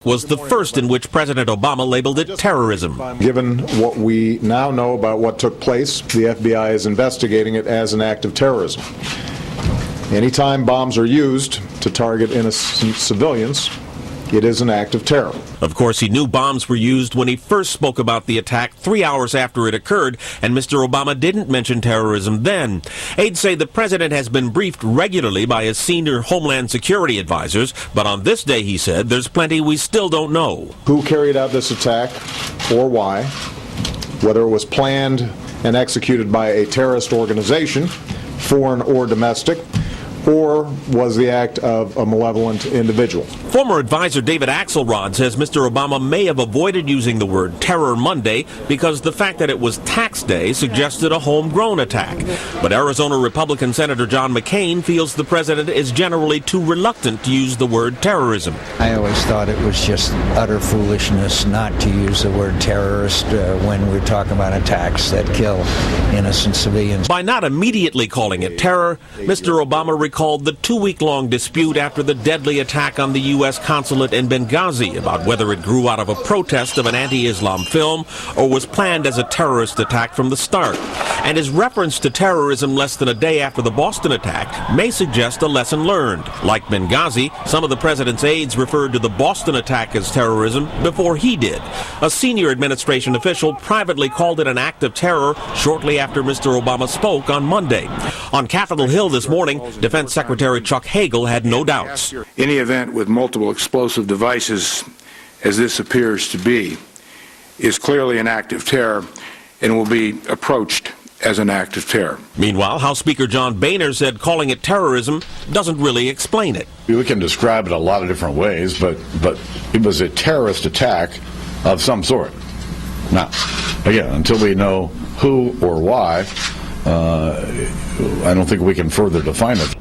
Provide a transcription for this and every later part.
was the first in which President Obama labeled it terrorism. Given what we now know about what took place, the FBI is investigating it as an act of terrorism. Anytime bombs are used to target innocent civilians, it is an act of terror. Of course, he knew bombs were used when he first spoke about the attack 3 hours after it occurred, and Mr. Obama didn't mention terrorism then. Aides say the president has been briefed regularly by his senior Homeland Security advisors, but on this day, he said, there's plenty we still don't know. Who carried out this attack or why, whether it was planned and executed by a terrorist organization, foreign or domestic, or was the act of a malevolent individual. Former advisor David Axelrod says Mr. Obama may have avoided using the word Terror Monday because the fact that it was tax day suggested a homegrown attack. But Arizona Republican Senator John McCain feels the president is generally too reluctant to use the word terrorism. I always thought it was just utter foolishness not to use the word terrorist when we're talking about attacks that kill innocent civilians. By not immediately calling it terror, Mr. Obama recalled the 2-week-long dispute after the deadly attack on the U.S. consulate in Benghazi about whether it grew out of a protest of an anti-Islam film or was planned as a terrorist attack from the start. And his reference to terrorism less than a day after the Boston attack may suggest a lesson learned. Like Benghazi, some of the president's aides referred to the Boston attack as terrorism before he did. A senior administration official privately called it an act of terror shortly after Mr. Obama spoke on Monday. On Capitol Hill this morning, Defense Secretary Chuck Hagel had no doubts. Any event with multiple explosive devices, as this appears to be, is clearly an act of terror and will be approached as an act of terror. Meanwhile, House Speaker John Boehner said calling it terrorism doesn't really explain it. We can describe it a lot of different ways, but it was a terrorist attack of some sort. Now, again, until we know who or why, I don't think we can further define it.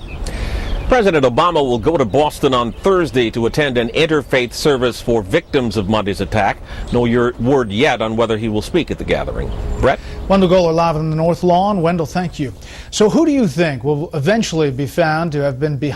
President Obama will go to Boston on Thursday to attend an interfaith service for victims of Monday's attack. No word yet on whether he will speak at the gathering. Brett? Wendell Goler live on the North Lawn. Wendell, thank you. So who do you think will eventually be found to have been behind